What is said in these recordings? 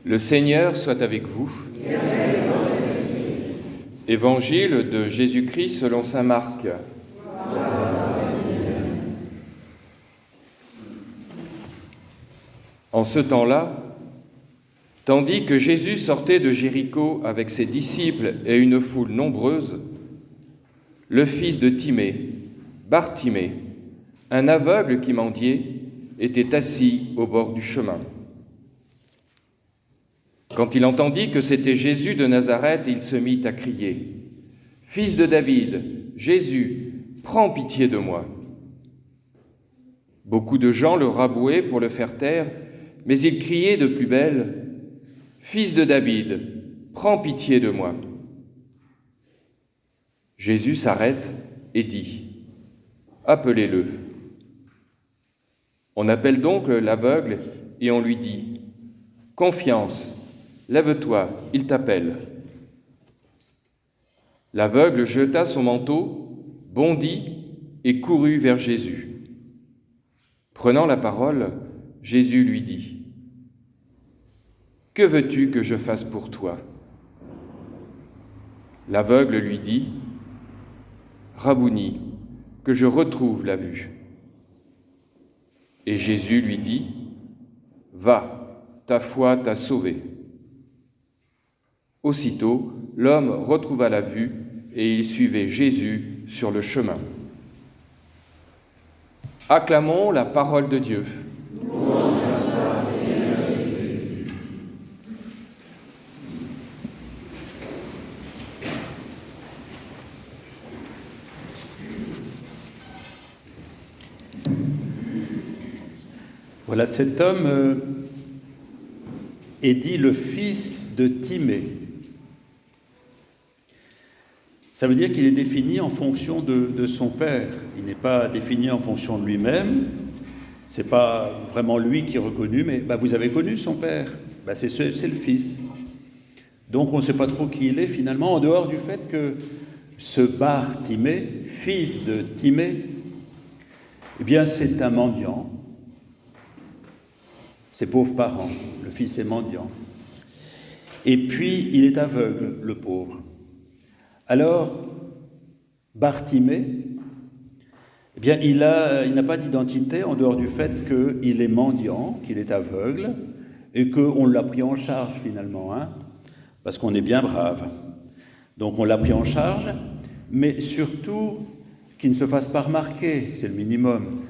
Le Seigneur soit avec vous. Évangile de Jésus-Christ selon saint Marc. En ce temps-là, tandis que Jésus sortait de Jéricho avec ses disciples et une foule nombreuse, le fils de Timée, Bartimée, un aveugle qui mendiait, était assis au bord du chemin. Quand il entendit que c'était Jésus de Nazareth, il se mit à crier : « Fils de David, Jésus, prends pitié de moi !» Beaucoup de gens le rabouaient pour le faire taire, mais il criait de plus belle : « Fils de David, prends pitié de moi !» Jésus s'arrête et dit : « Appelez-le. » On appelle donc l'aveugle et on lui dit : « Confiance, lève-toi, il t'appelle. » L'aveugle jeta son manteau, bondit et courut vers Jésus. Prenant la parole, Jésus lui dit : « Que veux-tu que je fasse pour toi ? » L'aveugle lui dit : « Rabouni, que je retrouve la vue. » Et Jésus lui dit : « Va, ta foi t'a sauvé. » Aussitôt, l'homme retrouva la vue et il suivait Jésus sur le chemin. Acclamons la parole de Dieu. Voilà, cet homme est dit le fils de Timée. Ça veut dire qu'il est défini en fonction de son père. Il n'est pas défini en fonction de lui-même. C'est pas vraiment lui qui est reconnu, mais vous avez connu son père. C'est le fils. Donc on ne sait pas trop qui il est finalement, en dehors du fait que ce Bartimée, fils de Timée, eh bien c'est un mendiant. Ses pauvres parents, le fils est mendiant. Et puis, il est aveugle, le pauvre. Alors, Bartimée, eh bien, il n'a pas d'identité en dehors du fait qu'il est mendiant, qu'il est aveugle, et qu'on l'a pris en charge finalement, parce qu'on est bien brave. Donc, on l'a pris en charge, mais surtout, qu'il ne se fasse pas remarquer, c'est le minimum.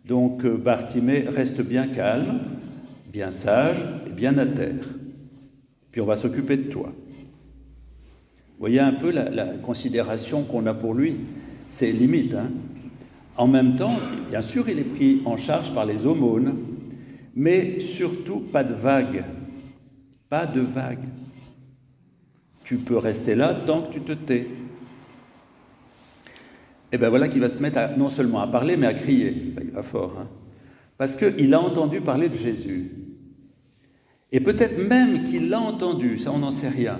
Donc, Bartimée reste bien calme, bien sage et bien à terre. Puis on va s'occuper de toi. Vous voyez un peu la considération qu'on a pour lui, c'est limite. En même temps, bien sûr, il est pris en charge par les aumônes, mais surtout pas de vague. Pas de vague. Tu peux rester là tant que tu te tais. Et bien voilà qu'il va se mettre non seulement à parler, mais à crier. Il va fort, parce qu'il a entendu parler de Jésus. Et peut-être même qu'il l'a entendu, ça on n'en sait rien.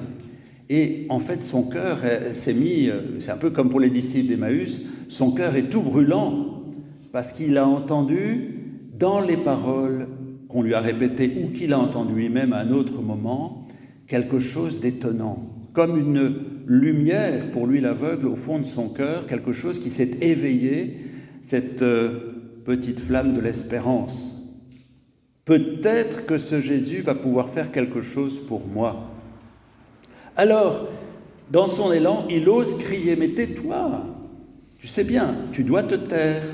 Et en fait, son cœur s'est mis, c'est un peu comme pour les disciples d'Emmaüs, son cœur est tout brûlant, parce qu'il a entendu dans les paroles qu'on lui a répétées, ou qu'il a entendu lui-même à un autre moment, quelque chose d'étonnant, comme une lumière pour lui l'aveugle au fond de son cœur, quelque chose qui s'est éveillé, cette petite flamme de l'espérance. Peut-être que ce Jésus va pouvoir faire quelque chose pour moi. Alors, dans son élan, il ose crier : « Mais tais-toi, tu sais bien, tu dois te taire.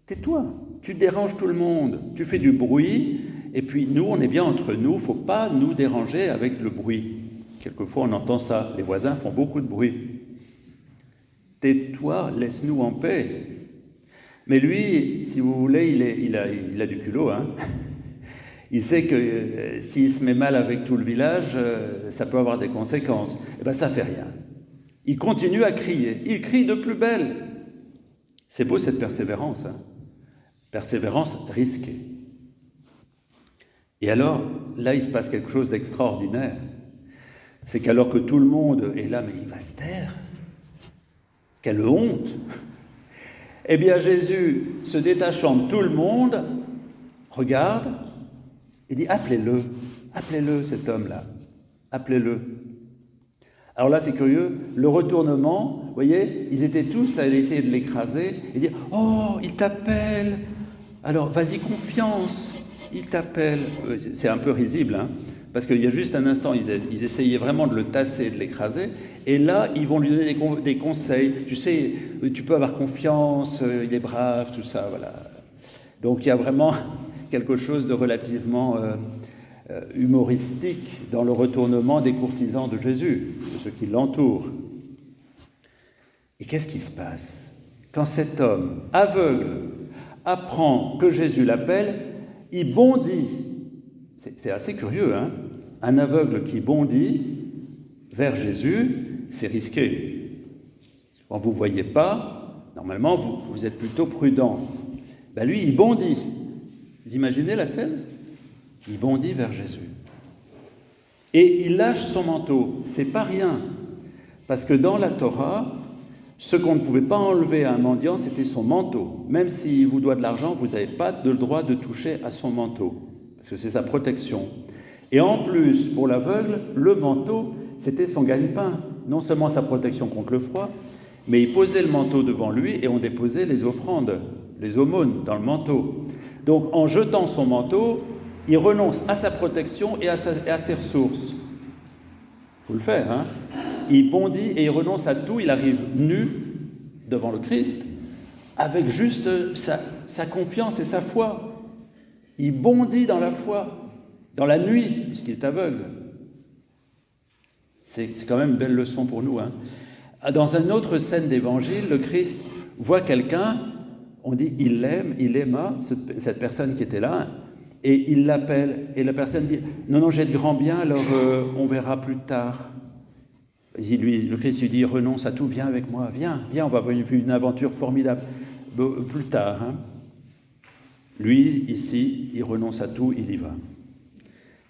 Tais-toi, tu déranges tout le monde, tu fais du bruit, et puis nous, on est bien entre nous, il ne faut pas nous déranger avec le bruit. » Quelquefois, on entend ça, les voisins font beaucoup de bruit. « Tais-toi, laisse-nous en paix. » Mais lui, si vous voulez, il a du culot. Il sait que s'il se met mal avec tout le village, ça peut avoir des conséquences. Ça fait rien. Il continue à crier. Il crie de plus belle. C'est beau cette persévérance. Persévérance risquée. Et alors, là, il se passe quelque chose d'extraordinaire. C'est qu'alors que tout le monde est là, mais il va se taire. Quelle honte! Eh bien, Jésus, se détachant de tout le monde, regarde et dit : « Appelez-le, appelez-le cet homme-là, appelez-le. Alors là, c'est curieux, le retournement, vous voyez, ils étaient tous à essayer de l'écraser et dire « Oh, il t'appelle, alors vas-y, confiance, il t'appelle. » C'est un peu risible, hein, parce qu'il y a juste un instant, ils essayaient vraiment de le tasser, de l'écraser, et là, ils vont lui donner des conseils. Tu sais, tu peux avoir confiance, il est brave, tout ça, voilà. Donc il y a vraiment quelque chose de relativement humoristique dans le retournement des courtisans de Jésus, de ceux qui l'entourent. Et qu'est-ce qui se passe? Quand cet homme aveugle apprend que Jésus l'appelle, il bondit. C'est assez curieux, hein? Un aveugle qui bondit vers Jésus, c'est risqué. Quand vous ne voyez pas, normalement, vous êtes plutôt prudent. Ben lui, il bondit. Vous imaginez la scène? Il bondit vers Jésus. Et il lâche son manteau. C'est pas rien. Parce que dans la Torah, ce qu'on ne pouvait pas enlever à un mendiant, c'était son manteau. Même s'il vous doit de l'argent, vous n'avez pas le droit de toucher à son manteau. Parce que c'est sa protection. Et en plus, pour l'aveugle, le manteau, c'était son gagne-pain. Non seulement sa protection contre le froid, mais il posait le manteau devant lui et on déposait les offrandes, les aumônes dans le manteau. Donc en jetant son manteau, il renonce à sa protection et à ses ressources. Il faut le faire, hein? Il bondit et il renonce à tout, il arrive nu devant le Christ, avec juste sa confiance et sa foi. Il bondit dans la foi, dans la nuit, puisqu'il est aveugle. C'est quand même une belle leçon pour nous, hein? Dans une autre scène d'évangile, le Christ voit quelqu'un, on dit il l'aime, il aima cette personne qui était là, et il l'appelle, et la personne dit « Non, j'ai de grands biens, alors on verra plus tard. » Le Christ lui dit « Renonce à tout, viens avec moi, viens, on va avoir une aventure formidable plus tard. Hein. » Lui, ici, il renonce à tout, il y va.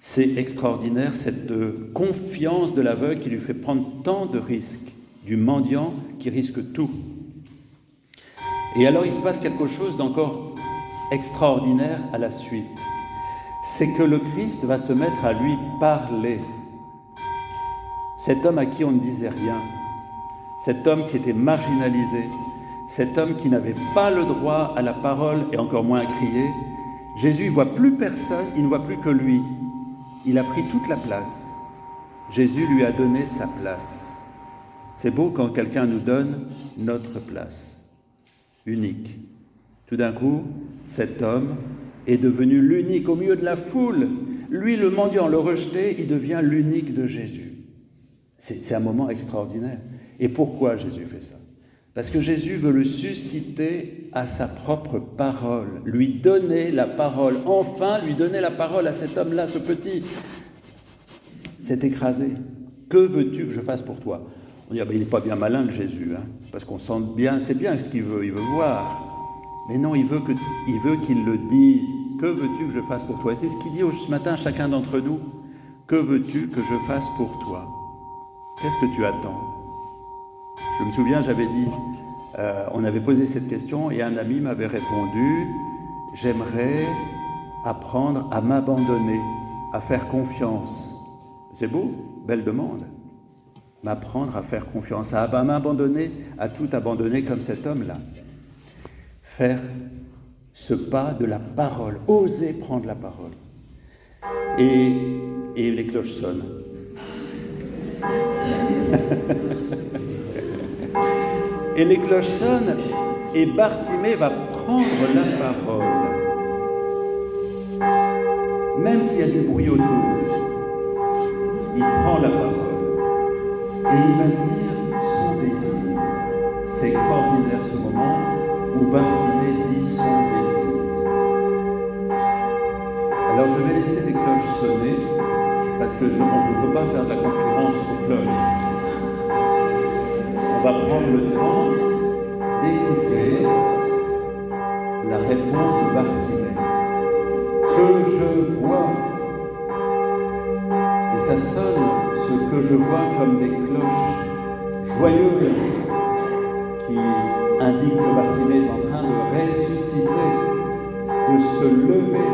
C'est extraordinaire, cette confiance de l'aveugle qui lui fait prendre tant de risques, du mendiant qui risque tout. Et alors, il se passe quelque chose d'encore extraordinaire à la suite. C'est que le Christ va se mettre à lui parler. Cet homme à qui on ne disait rien, cet homme qui était marginalisé, cet homme qui n'avait pas le droit à la parole et encore moins à crier, Jésus ne voit plus personne, il ne voit plus que lui. Il a pris toute la place. Jésus lui a donné sa place. C'est beau quand quelqu'un nous donne notre place, unique. Tout d'un coup, cet homme est devenu l'unique au milieu de la foule. Lui, le mendiant, le rejeté, il devient l'unique de Jésus. C'est un moment extraordinaire. Et pourquoi Jésus fait ça? Parce que Jésus veut le susciter à sa propre parole, lui donner la parole, enfin lui donner la parole à cet homme-là, ce petit. C'est écrasé. Que veux-tu que je fasse pour toi? On dit, il n'est pas bien malin le Jésus, hein, parce qu'on sent bien, c'est bien ce qu'il veut voir. Mais non, il veut qu'il le dise. Que veux-tu que je fasse pour toi? Et c'est ce qu'il dit ce matin à chacun d'entre nous. Que veux-tu que je fasse pour toi? Qu'est-ce que tu attends? Je me souviens, j'avais dit, on avait posé cette question et un ami m'avait répondu, j'aimerais apprendre à m'abandonner, à faire confiance. C'est beau, belle demande. M'apprendre à faire confiance, à m'abandonner, à tout abandonner comme cet homme-là. Faire ce pas de la parole, oser prendre la parole. Et les cloches sonnent. Et les cloches sonnent, et Bartimée va prendre la parole. Même s'il y a du bruit autour, il prend la parole. Et il va dire son désir. C'est extraordinaire ce moment où Bartimée dit son désir. Alors je vais laisser les cloches sonner, parce qu'on ne peut pas faire de la concurrence aux cloches. On va prendre le temps d'écouter la réponse de Bartimée. Que je vois. Et ça sonne, ce que je vois, comme des cloches joyeuses qui indiquent que Bartimée est en train de ressusciter, de se lever.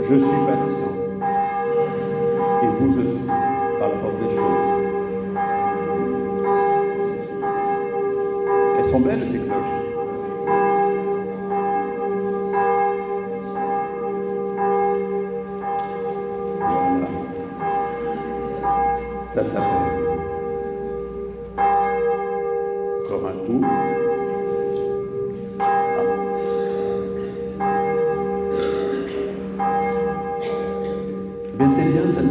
Je suis patient. Et vous aussi, par la force des choses. Elles sont belles, ces cloches. Voilà. Ça s'appelle. Encore un coup. Mais c'est bien, ça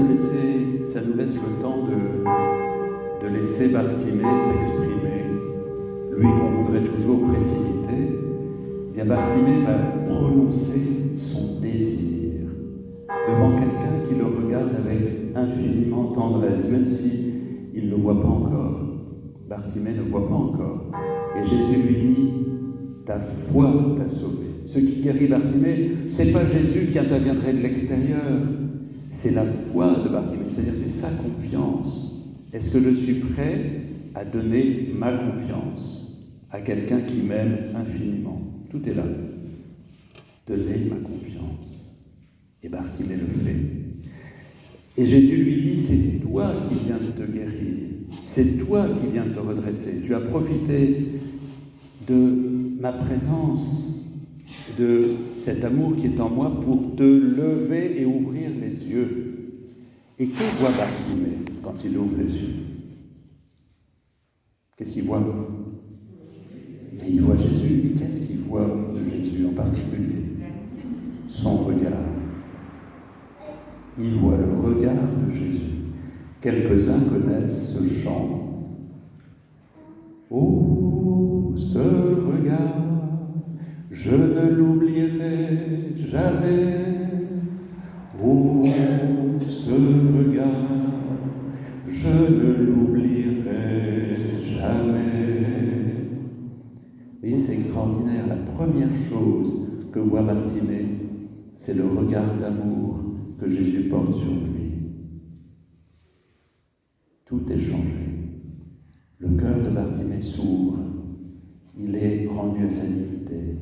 nous laisse le temps de laisser Bartimée s'exprimer. Lui qu'on voudrait toujours précipiter, bien Bartimée va prononcer son désir devant quelqu'un qui le regarde avec infiniment tendresse, même si il ne le voit pas encore. Bartimée ne voit pas encore. Et Jésus lui dit, ta foi t'a sauvé. Ce qui guérit Bartimée, ce n'est pas Jésus qui interviendrait de l'extérieur, c'est la foi de Bartimée, c'est-à-dire c'est sa confiance. Est-ce que je suis prêt à donner ma confiance à quelqu'un qui m'aime infiniment? Tout est là. Donner ma confiance. Et Bartimée le fait. Et Jésus lui dit, c'est toi qui viens de te guérir, c'est toi qui viens de te redresser. Tu as profité de ma présence, de cet amour qui est en moi pour te lever et ouvrir les yeux. Et que voit Bartimée quand il ouvre les yeux? Qu'est-ce qu'il voit? Et il voit Jésus. Et qu'est-ce qu'il voit de Jésus en particulier? Son regard. Il voit le regard de Jésus. Quelques-uns connaissent ce chant. Oh, ce regard, je ne l'oublierai jamais. Oh, ce regard, je ne l'oublierai jamais. Vous voyez, c'est extraordinaire. La première chose que voit Bartimée, c'est le regard d'amour que Jésus porte sur lui. Tout est changé. Le cœur de Bartimée s'ouvre. Il est rendu à sa dignité.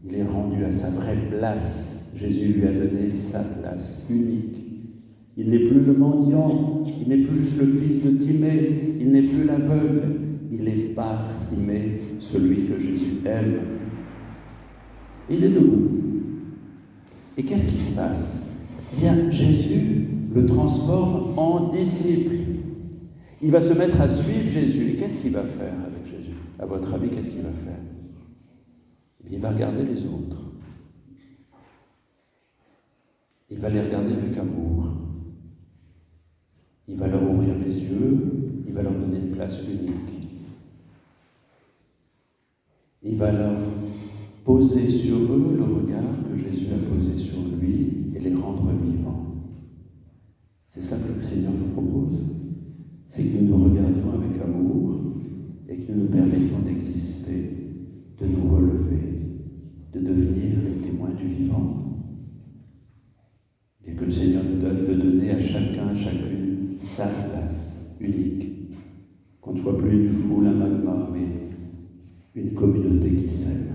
Il est rendu à sa vraie place. Jésus lui a donné sa place unique. Il n'est plus le mendiant, il n'est plus juste le fils de Timée, il n'est plus l'aveugle, il est Bartimée, celui que Jésus aime. Il est debout. Et qu'est-ce qui se passe? Eh bien, Jésus le transforme en disciple. Il va se mettre à suivre Jésus. Et qu'est-ce qu'il va faire avec Jésus? À votre avis, qu'est-ce qu'il va faire? Il va regarder les autres. Il va les regarder avec amour. Il va leur ouvrir les yeux. Il va leur donner une place unique. Il va leur poser sur eux le regard que Jésus a posé sur lui et les rendre vivants. C'est ça que le Seigneur nous propose. C'est que nous nous regardions avec amour et que nous nous permettions d'exister, de nous relever, de devenir les témoins du vivant. Et que le Seigneur nous donne de donner à chacun, à chacune, sa place unique. Qu'on ne soit plus une foule, un magma, mais une communauté qui s'aime.